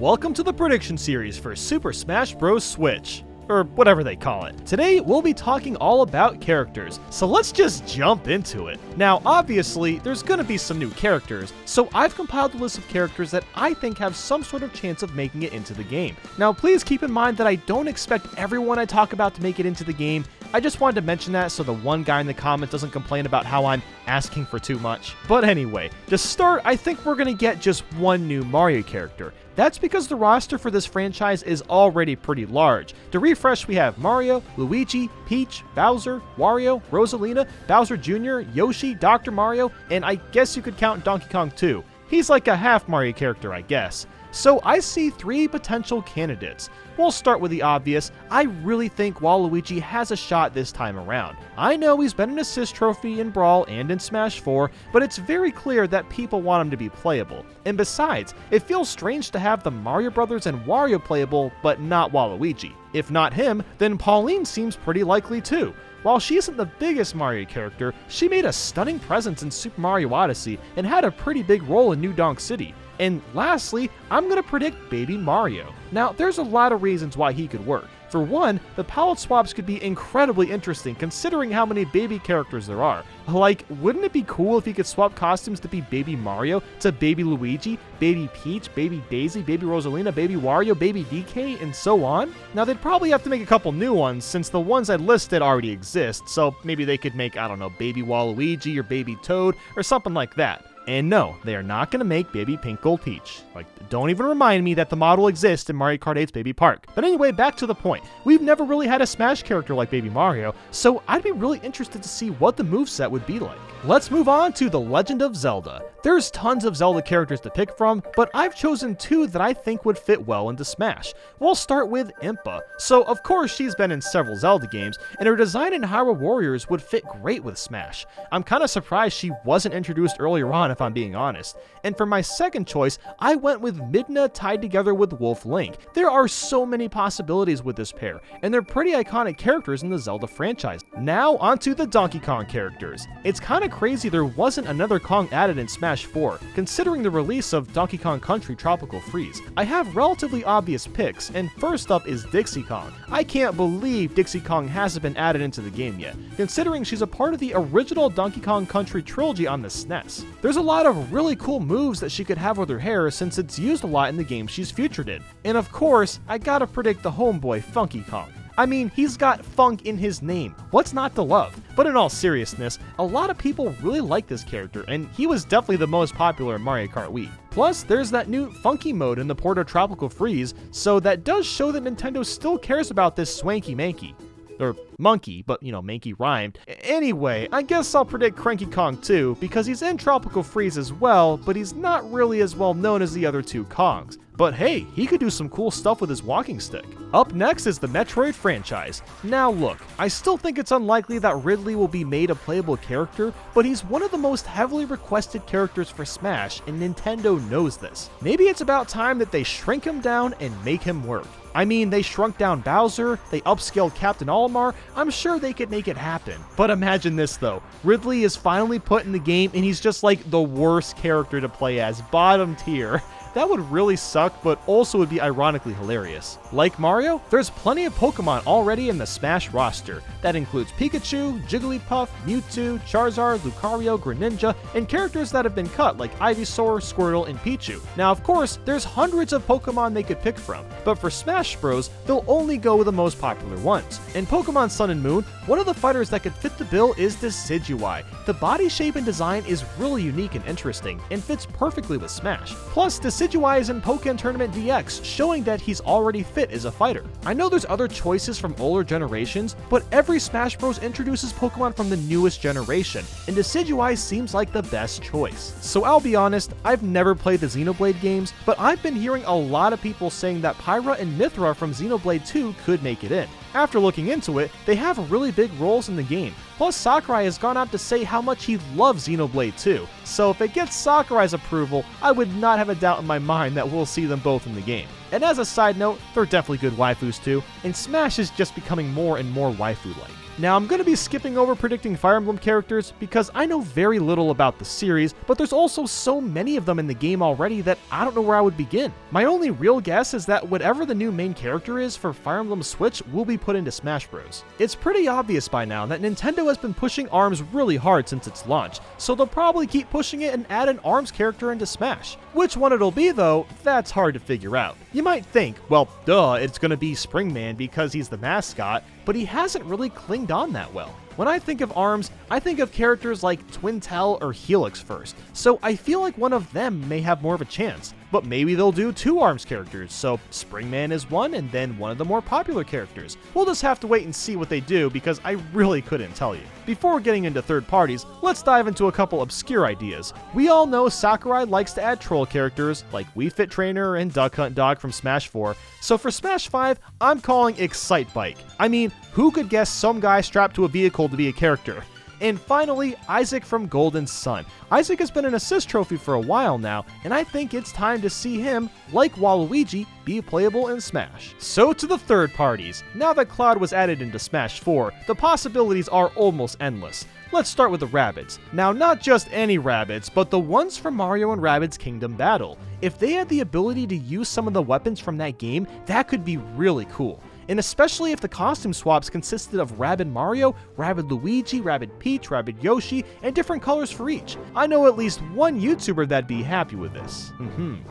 Welcome to the prediction series for Super Smash Bros. Switch, or whatever they call it. Today, we'll be talking all about characters, so let's just jump into it. Now, obviously, there's gonna be some new characters, so I've compiled a list of characters that I think have some sort of chance of making it into the game. Now, please keep in mind that I don't expect everyone I talk about to make it into the game. I just wanted to mention that so the one guy in the comments doesn't complain about how I'm asking for too much. But anyway, to start, I think we're gonna get just one new Mario character. That's because the roster for this franchise is already pretty large. To refresh, we have Mario, Luigi, Peach, Bowser, Wario, Rosalina, Bowser Jr., Yoshi, Dr. Mario, and I guess you could count Donkey Kong too. He's like a half Mario character, I guess. So I see three potential candidates. We'll start with the obvious. I really think Waluigi has a shot this time around. I know he's been an assist trophy in Brawl and in Smash 4, but it's very clear that people want him to be playable. And besides, it feels strange to have the Mario Brothers and Wario playable, but not Waluigi. If not him, then Pauline seems pretty likely too. While she isn't the biggest Mario character, she made a stunning presence in Super Mario Odyssey and had a pretty big role in New Donk City. And lastly, I'm gonna predict Baby Mario. Now, there's a lot of reasons why he could work. For one, the palette swaps could be incredibly interesting considering how many baby characters there are. Like, wouldn't it be cool if he could swap costumes to be Baby Mario to Baby Luigi, Baby Peach, Baby Daisy, Baby Rosalina, Baby Wario, Baby DK, and so on? Now, they'd probably have to make a couple new ones since the ones I listed already exist, so maybe they could make, I don't know, Baby Waluigi or Baby Toad or something like that. And no, they are not going to make Baby Pink Gold Peach. Like, don't even remind me that the model exists in Mario Kart 8's Baby Park. But anyway, back to the point. We've never really had a Smash character like Baby Mario, so I'd be really interested to see what the moveset would be like. Let's move on to The Legend of Zelda. There's tons of Zelda characters to pick from, but I've chosen two that I think would fit well into Smash. We'll start with Impa. So of course she's been in several Zelda games, and her design in Hyrule Warriors would fit great with Smash. I'm kinda surprised she wasn't introduced earlier on if I'm being honest. And for my second choice, I went with Midna tied together with Wolf Link. There are so many possibilities with this pair, and they're pretty iconic characters in the Zelda franchise. Now onto the Donkey Kong characters. It's kinda crazy there wasn't another Kong added in Smash 4, considering the release of Donkey Kong Country Tropical Freeze. I have relatively obvious picks, and first up is Dixie Kong. I can't believe Dixie Kong hasn't been added into the game yet, considering she's a part of the original Donkey Kong Country trilogy on the SNES. There's a lot of really cool moves that she could have with her hair since it's used a lot in the games she's featured in. And of course, I gotta predict the homeboy Funky Kong. I mean, he's got funk in his name. What's not to love? But in all seriousness, a lot of people really like this character, and he was definitely the most popular in Mario Kart Wii. Plus, there's that new funky mode in the port of Tropical Freeze, so that does show that Nintendo still cares about this swanky manky. Or monkey, but you know, manky rhymed. Anyway, I guess I'll predict Cranky Kong too, because he's in Tropical Freeze as well, but he's not really as well known as the other two Kongs. But hey, he could do some cool stuff with his walking stick. Up next is the Metroid franchise. Now look, I still think it's unlikely that Ridley will be made a playable character, but he's one of the most heavily requested characters for Smash, and Nintendo knows this. Maybe it's about time that they shrink him down and make him work. I mean, they shrunk down Bowser, they upscaled Captain Olimar, I'm sure they could make it happen. But imagine this though, Ridley is finally put in the game and he's just like the worst character to play as, bottom tier. That would really suck, but also would be ironically hilarious. Like Mario, there's plenty of Pokemon already in the Smash roster. That includes Pikachu, Jigglypuff, Mewtwo, Charizard, Lucario, Greninja, and characters that have been cut like Ivysaur, Squirtle, and Pichu. Now of course, there's hundreds of Pokemon they could pick from, but for Smash Bros, they'll only go with the most popular ones. In Pokemon Sun and Moon, one of the fighters that could fit the bill is Decidueye. The body shape and design is really unique and interesting, and fits perfectly with Smash. Plus, Decidueye is in Pokken Tournament DX, showing that he's already fit as a fighter. I know there's other choices from older generations, but every Smash Bros introduces Pokemon from the newest generation, and Decidueye seems like the best choice. So I'll be honest, I've never played the Xenoblade games, but I've been hearing a lot of people saying that Pyra and Mythra from Xenoblade 2 could make it in. After looking into it, they have really big roles in the game. Plus, Sakurai has gone out to say how much he loves Xenoblade 2, so if it gets Sakurai's approval, I would not have a doubt in my mind that we'll see them both in the game. And as a side note, they're definitely good waifus too, and Smash is just becoming more and more waifu-like. Now, I'm going to be skipping over predicting Fire Emblem characters because I know very little about the series, but there's also so many of them in the game already that I don't know where I would begin. My only real guess is that whatever the new main character is for Fire Emblem Switch will be put into Smash Bros. It's pretty obvious by now that Nintendo has been pushing ARMS really hard since its launch, so they'll probably keep pushing it and add an ARMS character into Smash. Which one it'll be though, that's hard to figure out. You might think, well, duh, it's gonna be Springman because he's the mascot, but he hasn't really clinged on that well. When I think of ARMS, I think of characters like Twintel or Helix first, so I feel like one of them may have more of a chance. But maybe they'll do two ARMS characters, so Springman is one and then one of the more popular characters. We'll just have to wait and see what they do because I really couldn't tell you. Before getting into third parties, let's dive into a couple obscure ideas. We all know Sakurai likes to add troll characters like Wii Fit Trainer and Duck Hunt Dog from Smash 4, so for Smash 5, I'm calling Excite Bike. I mean, who could guess some guy strapped to a vehicle to be a character? And finally, Isaac from Golden Sun. Isaac has been an assist trophy for a while now, and I think it's time to see him, like Waluigi, be playable in Smash. So to the third parties. Now that Cloud was added into Smash 4, the possibilities are almost endless. Let's start with the Rabbids. Now, not just any Rabbids, but the ones from Mario and Rabbids Kingdom Battle. If they had the ability to use some of the weapons from that game, that could be really cool. And especially if the costume swaps consisted of Rabbid Mario, Rabbid Luigi, Rabbid Peach, Rabbid Yoshi, and different colors for each. I know at least one YouTuber that'd be happy with this.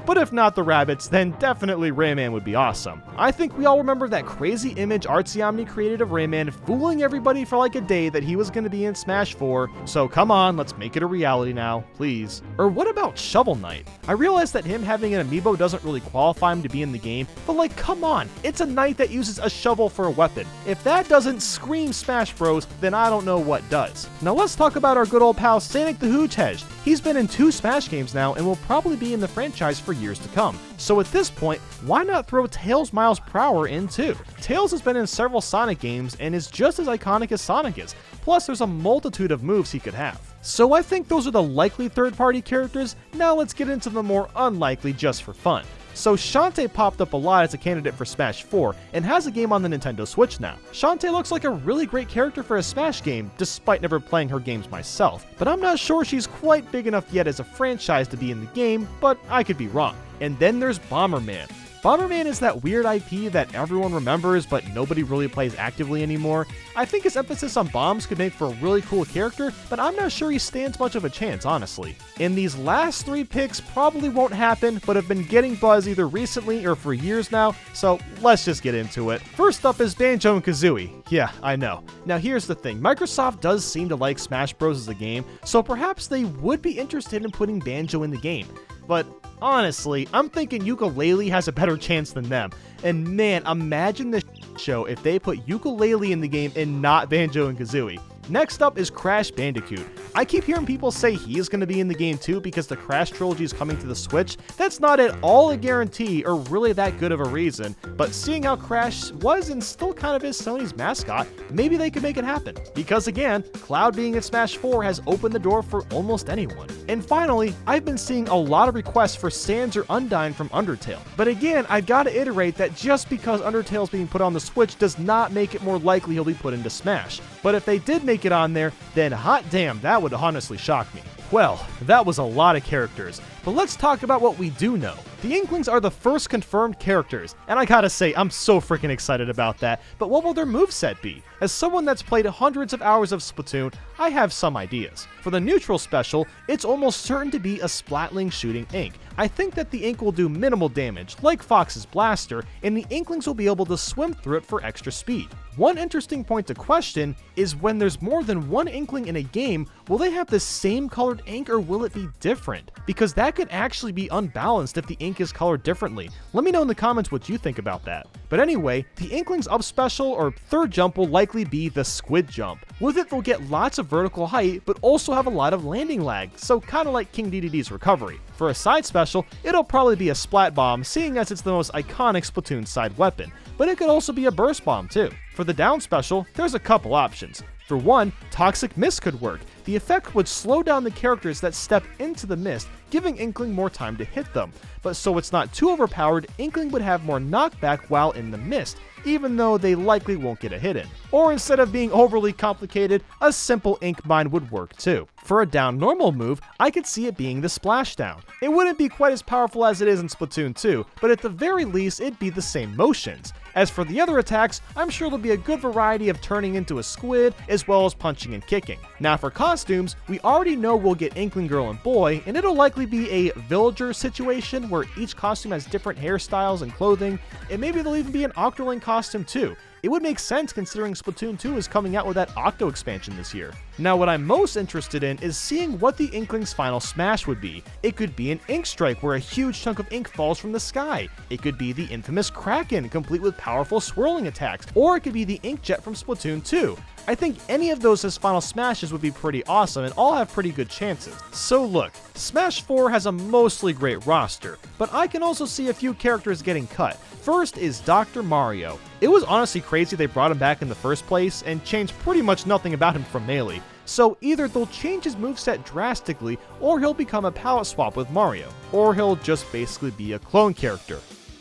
But if not the Rabbids, then definitely Rayman would be awesome. I think we all remember that crazy image Artsy Omni created of Rayman fooling everybody for like a day that he was going to be in Smash 4, so come on, let's make it a reality now, please. Or what about Shovel Knight? I realize that him having an amiibo doesn't really qualify him to be in the game, but like come on, it's a knight that uses a shovel for a weapon. If that doesn't scream Smash Bros, then I don't know what does. Now let's talk about our good old pal Sonic the Hedgehog. He's been in 2 Smash games now and will probably be in the franchise for years to come. So at this point, why not throw Tails Miles Prower in too? Tails has been in several Sonic games and is just as iconic as Sonic is. Plus there's a multitude of moves he could have. So I think those are the likely third-party characters. Now let's get into the more unlikely just for fun. So Shantae popped up a lot as a candidate for Smash 4 and has a game on the Nintendo Switch now. Shantae looks like a really great character for a Smash game, despite never playing her games myself, but I'm not sure she's quite big enough yet as a franchise to be in the game, but I could be wrong. And then there's Bomberman. Bomberman is that weird IP that everyone remembers but nobody really plays actively anymore. I think his emphasis on bombs could make for a really cool character, but I'm not sure he stands much of a chance, honestly. And these last 3 picks probably won't happen, but have been getting buzz either recently or for years now, so let's just get into it. First up is Banjo and Kazooie. Yeah, I know. Now here's the thing, Microsoft does seem to like Smash Bros as a game, so perhaps they would be interested in putting Banjo in the game. But honestly, I'm thinking Yooka-Laylee has a better chance than them. And man, imagine the show if they put Yooka-Laylee in the game and not Banjo and Kazooie. Next up is Crash Bandicoot. I keep hearing people say he is going to be in the game too because the Crash trilogy is coming to the Switch. That's not at all a guarantee or really that good of a reason, but seeing how Crash was and still kind of is Sony's mascot, maybe they could make it happen. Because again, Cloud being in Smash 4 has opened the door for almost anyone. And finally, I've been seeing a lot of requests for Sans or Undyne from Undertale. But again, I've got to iterate that just because Undertale's being put on the Switch does not make it more likely he'll be put into Smash. But if they did make it on there, then hot damn, that would honestly shock me. Well, that was a lot of characters, but let's talk about what we do know. The Inklings are the first confirmed characters, and I gotta say, I'm so freaking excited about that, but what will their moveset be? As someone that's played hundreds of hours of Splatoon, I have some ideas. For the neutral special, it's almost certain to be a Splatling shooting Ink. I think that the Ink will do minimal damage, like Fox's Blaster, and the Inklings will be able to swim through it for extra speed. One interesting point to question is when there's more than one Inkling in a game, will they have the same colored ink or will it be different? Because that could actually be unbalanced if the ink is colored differently. Let me know in the comments what you think about that. But anyway, the Inkling's up special or third jump will likely be the Squid Jump. With it, they'll get lots of vertical height, but also have a lot of landing lag, so kinda like King Dedede's Recovery. For a side special, it'll probably be a Splat Bomb, seeing as it's the most iconic Splatoon side weapon, but it could also be a Burst Bomb too. For the down special, there's a couple options. For one, Toxic Mist could work. the effect would slow down the characters that step into the mist, giving Inkling more time to hit them. But so it's not too overpowered, Inkling would have more knockback while in the mist, even though they likely won't get a hit in. Or instead of being overly complicated, a simple ink mine would work too. For a down normal move, I could see it being the splashdown. It wouldn't be quite as powerful as it is in Splatoon 2, but at the very least it'd be the same motions. As for the other attacks, I'm sure there'll be a good variety of turning into a squid, as well as punching and kicking. Now for costumes, we already know we'll get Inkling Girl and Boy, and it'll likely be a villager situation where each costume has different hairstyles and clothing, and maybe there'll even be an Octoling costume too. It would make sense considering Splatoon 2 is coming out with that Octo expansion this year. Now what I'm most interested in is seeing what the Inkling's final smash would be. It could be an ink strike where a huge chunk of ink falls from the sky. It could be the infamous Kraken, complete with powerful swirling attacks. Or it could be the ink jet from Splatoon 2. I think any of those as final smashes would be pretty awesome and all have pretty good chances. So look, Smash 4 has a mostly great roster, but I can also see a few characters getting cut. First is Dr. Mario. It was honestly crazy they brought him back in the first place and changed pretty much nothing about him from Melee. So either they'll change his moveset drastically, or he'll become a palette swap with Mario, or he'll just basically be a clone character.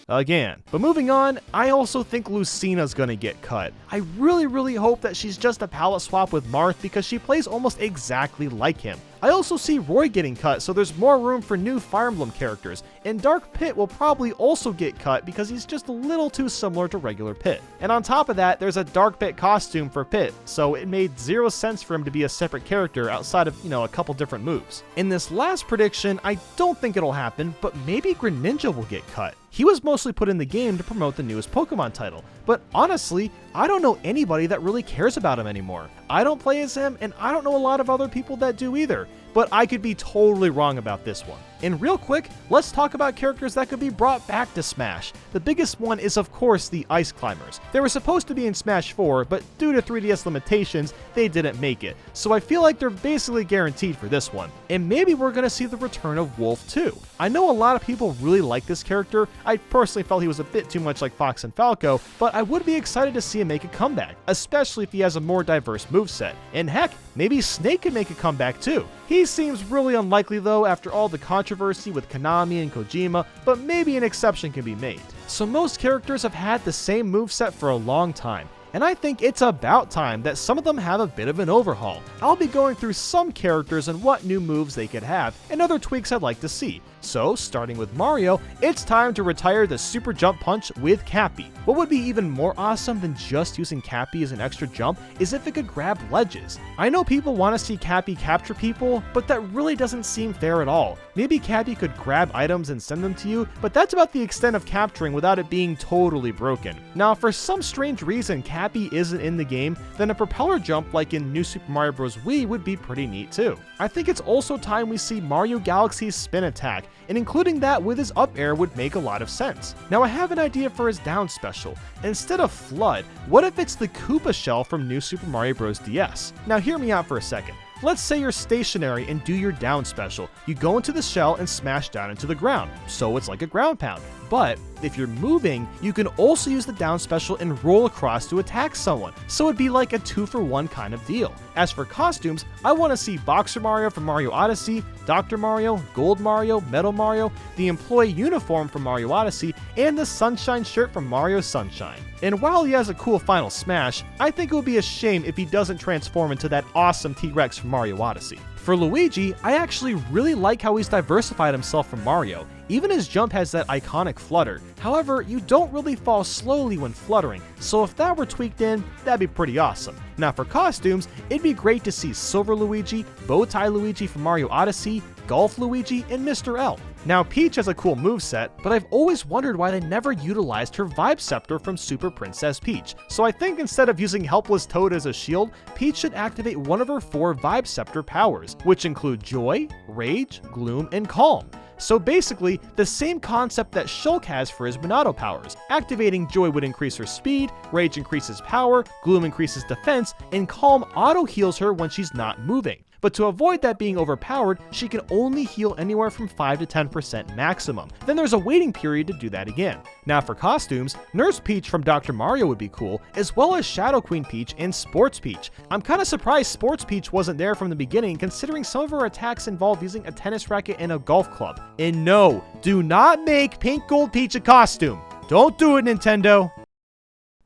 Again. But moving on, I also think Lucina's gonna get cut. I really hope that she's just a palette swap with Marth because she plays almost exactly like him. I also see Roy getting cut, so there's more room for new Fire Emblem characters, and Dark Pit will probably also get cut because he's just a little too similar to regular Pit. And on top of that, there's a Dark Pit costume for Pit, so it made zero sense for him to be a separate character outside of, a couple different moves. In this last prediction, I don't think it'll happen, but maybe Greninja will get cut. He was mostly put in the game to promote the newest Pokemon title, but honestly, I don't know anybody that really cares about him anymore. I don't play as him, and I don't know a lot of other people that do either, but I could be totally wrong about this one. And real quick, let's talk about characters that could be brought back to Smash. The biggest one is of course the Ice Climbers. They were supposed to be in Smash 4, but due to 3DS limitations, they didn't make it. So I feel like they're basically guaranteed for this one. And maybe we're gonna see the return of Wolf too. I know a lot of people really like this character. I personally felt he was a bit too much like Fox and Falco, but I would be excited to see him make a comeback, especially if he has a more diverse moveset. And heck, maybe Snake can make a comeback too. He seems really unlikely though after all the controversy with Konami and Kojima, but maybe an exception can be made. So most characters have had the same moveset for a long time, and I think it's about time that some of them have a bit of an overhaul. I'll be going through some characters and what new moves they could have, and other tweaks I'd like to see. So, starting with Mario, it's time to retire the Super Jump Punch with Cappy. What would be even more awesome than just using Cappy as an extra jump is if it could grab ledges. I know people want to see Cappy capture people, but that really doesn't seem fair at all. Maybe Cappy could grab items and send them to you, but that's about the extent of capturing without it being totally broken. Now, for some strange reason Cappy isn't in the game, then a propeller jump like in New Super Mario Bros. Wii would be pretty neat too. I think it's also time we see Mario Galaxy's spin attack, and including that with his up air would make a lot of sense. Now I have an idea for his down special. Instead of Flood, what if it's the Koopa shell from New Super Mario Bros. DS? Now hear me out for a second. Let's say you're stationary and do your down special. You go into the shell and smash down into the ground, so it's like a ground pound. But if you're moving, you can also use the down special and roll across to attack someone, so it'd be like a 2-for-1 kind of deal. As for costumes, I want to see Boxer Mario from Mario Odyssey, Dr. Mario, Gold Mario, Metal Mario, the employee uniform from Mario Odyssey, and the Sunshine shirt from Mario Sunshine. And while he has a cool final smash, I think it would be a shame if he doesn't transform into that awesome T-Rex from Mario Odyssey. For Luigi, I actually really like how he's diversified himself from Mario. Even his jump has that iconic flutter. However, you don't really fall slowly when fluttering, so if that were tweaked in, that'd be pretty awesome. Now for costumes, it'd be great to see Silver Luigi, Bowtie Luigi from Mario Odyssey, Golf Luigi, and Mr. L. Now Peach has a cool moveset, but I've always wondered why they never utilized her Vibe Scepter from Super Princess Peach. So I think instead of using Helpless Toad as a shield, Peach should activate one of her 4 Vibe Scepter powers, which include Joy, Rage, Gloom, and Calm. So basically, the same concept that Shulk has for his Monado powers. Activating Joy would increase her speed, Rage increases power, Gloom increases defense, and Calm auto-heals her when she's not moving. but to avoid that being overpowered, she can only heal anywhere from 5 to 10% maximum. Then there's a waiting period to do that again. Now for costumes, Nurse Peach from Dr. Mario would be cool, as well as Shadow Queen Peach and Sports Peach. I'm kinda surprised Sports Peach wasn't there from the beginning, considering some of her attacks involve using a tennis racket and a golf club. And no, do not make Pink Gold Peach a costume. Don't do it, Nintendo.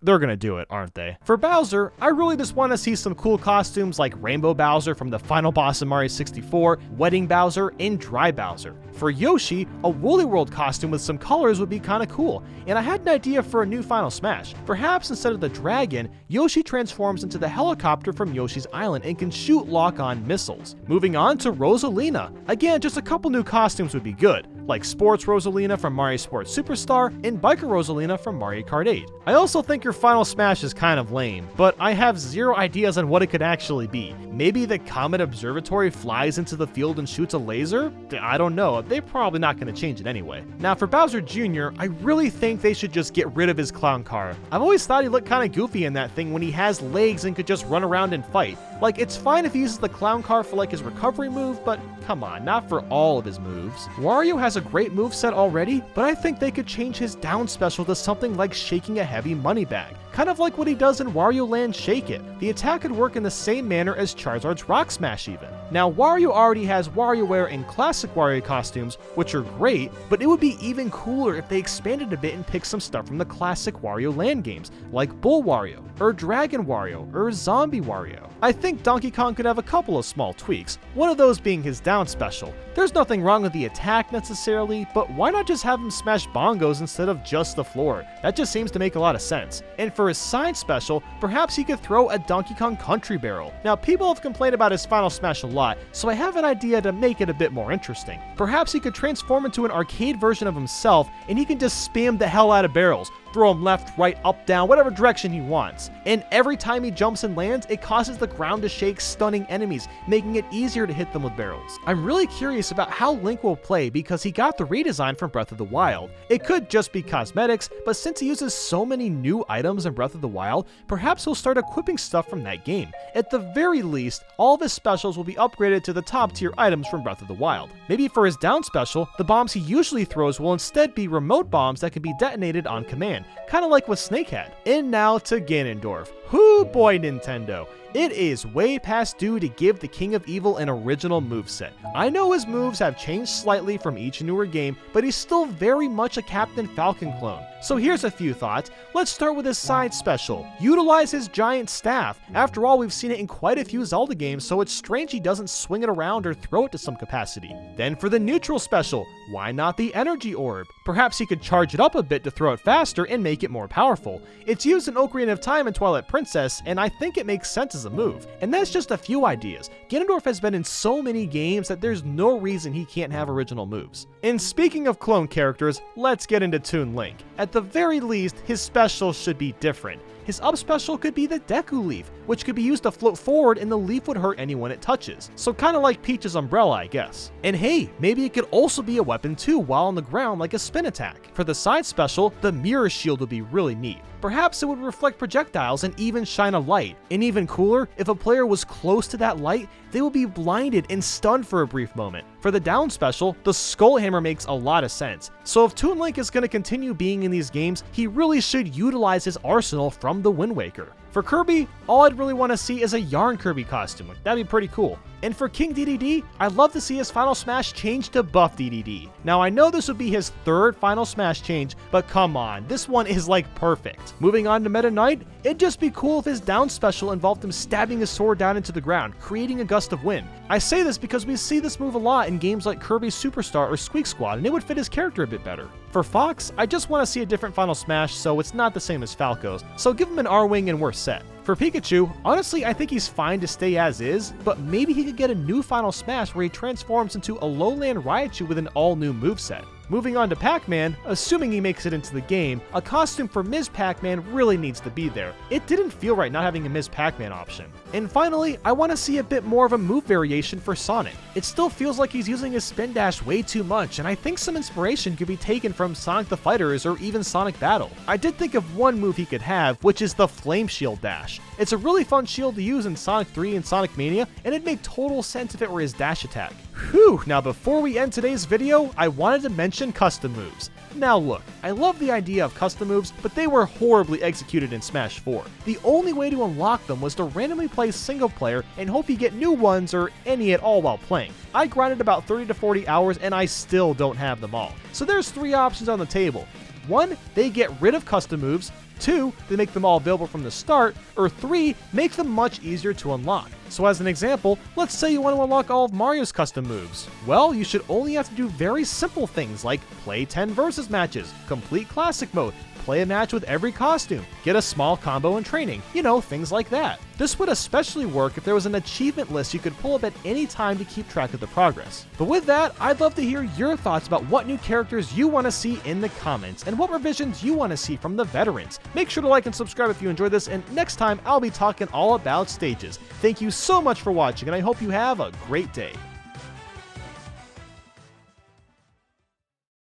They're gonna do it, aren't they? For Bowser, I really just want to see some cool costumes like Rainbow Bowser from the final boss of Mario 64, Wedding Bowser, and Dry Bowser. For Yoshi, a Woolly World costume with some colors would be kinda cool, and I had an idea for a new Final Smash. Perhaps instead of the dragon, Yoshi transforms into the helicopter from Yoshi's Island and can shoot lock-on missiles. Moving on to Rosalina. Again, just a couple new costumes would be good, like Sports Rosalina from Mario Sports Superstar and Biker Rosalina from Mario Kart 8. I also think your Final Smash is kind of lame, but I have zero ideas on what it could actually be. Maybe the Comet Observatory flies into the field and shoots a laser? I don't know, they're probably not going to change it anyway. Now for Bowser Jr., I really think they should just get rid of his clown car. I've always thought he looked kind of goofy in that thing when he has legs and could just run around and fight. Like, it's fine if he uses the clown car for like his recovery move, but come on, not for all of his moves. Wario has a great moveset already, but I think they could change his down special to something like shaking a heavy money bag. Kind of like what he does in Wario Land Shake It. The attack could work in the same manner as Charizard's Rock Smash even. Now Wario already has WarioWare and Classic Wario costumes, which are great, but it would be even cooler if they expanded a bit and picked some stuff from the classic Wario Land games, like Bull Wario, or Dragon Wario, or Zombie Wario. I think Donkey Kong could have a couple of small tweaks, one of those being his down special. There's nothing wrong with the attack necessarily, but why not just have him smash bongos instead of just the floor? That just seems to make a lot of sense. And for his side special, perhaps he could throw a Donkey Kong Country Barrel. Now people have complained about his Final Smash a lot, so I have an idea to make it a bit more interesting. Perhaps he could transform into an arcade version of himself and he can just spam the hell out of barrels. Throw him left, right, up, down, whatever direction he wants. And every time he jumps and lands, it causes the ground to shake, stunning enemies, making it easier to hit them with barrels. I'm really curious about how Link will play because he got the redesign from Breath of the Wild. It could just be cosmetics, but since he uses so many new items in Breath of the Wild, perhaps he'll start equipping stuff from that game. At the very least, all of his specials will be upgraded to the top tier items from Breath of the Wild. Maybe for his down special, the bombs he usually throws will instead be remote bombs that can be detonated on command, kind of like what Snake had. And now to Ganondorf. Hoo boy, Nintendo. It is way past due to give the King of Evil an original moveset. I know his moves have changed slightly from each newer game, but he's still very much a Captain Falcon clone. So here's a few thoughts. Let's start with his side special. Utilize his giant staff. After all, we've seen it in quite a few Zelda games, so it's strange he doesn't swing it around or throw it to some capacity. Then for the neutral special, why not the energy orb? Perhaps he could charge it up a bit to throw it faster and make it more powerful. It's used in Ocarina of Time and Twilight Princess, and I think it makes sense as a move. And that's just a few ideas. Ganondorf has been in so many games that there's no reason he can't have original moves. And speaking of clone characters, let's get into Toon Link. At the very least, his specials should be different. His up special could be the Deku Leaf, which could be used to float forward and the leaf would hurt anyone it touches. So kinda like Peach's umbrella, I guess. And hey, maybe it could also be a weapon too while on the ground like a spin attack. For the side special, the Mirror Shield would be really neat. Perhaps it would reflect projectiles and even shine a light. And even cooler, if a player was close to that light, they would be blinded and stunned for a brief moment. For the down special, the Skull Hammer makes a lot of sense. So if Toon Link is going to continue being in these games, he really should utilize his arsenal from the Wind Waker. For Kirby, all I'd really want to see is a Yarn Kirby costume. That'd be pretty cool. And for King Dedede, I'd love to see his Final Smash change to Buff Dedede. Now I know this would be his third Final Smash change, but come on, this one is like perfect. Moving on to Meta Knight, it'd just be cool if his down special involved him stabbing his sword down into the ground, creating a gust of wind. I say this because we see this move a lot in games like Kirby Superstar or Squeak Squad, and it would fit his character a bit better. For Fox, I just want to see a different Final Smash so it's not the same as Falco's, so give him an R-Wing and we're set. For Pikachu, honestly I think he's fine to stay as is, but maybe he could get a new Final Smash where he transforms into a lowland Raichu with an all-new moveset. Moving on to Pac-Man, assuming he makes it into the game, a costume for Ms. Pac-Man really needs to be there. It didn't feel right not having a Ms. Pac-Man option. And finally, I want to see a bit more of a move variation for Sonic. It still feels like he's using his spin dash way too much, and I think some inspiration could be taken from Sonic the Fighters or even Sonic Battle. I did think of one move he could have, which is the Flame Shield dash. It's a really fun shield to use in Sonic 3 and Sonic Mania, and it'd make total sense if it were his dash attack. Whew, now before we end today's video, I wanted to mention custom moves. Now look, I love the idea of custom moves, but they were horribly executed in Smash 4. The only way to unlock them was to randomly play single player and hope you get new ones or any at all while playing. I grinded about 30 to 40 hours and I still don't have them all. So there's 3 options on the table. 1, they get rid of custom moves. 2, they make them all available from the start, or 3, make them much easier to unlock. So as an example, let's say you want to unlock all of Mario's custom moves. Well, you should only have to do very simple things like play 10 versus matches, complete classic mode, play a match with every costume, get a small combo in training, you know, things like that. This would especially work if there was an achievement list you could pull up at any time to keep track of the progress. But with that, I'd love to hear your thoughts about what new characters you want to see in the comments, and what revisions you want to see from the veterans. Make sure to like and subscribe if you enjoyed this, and next time I'll be talking all about stages. Thank you so much for watching, and I hope you have a great day.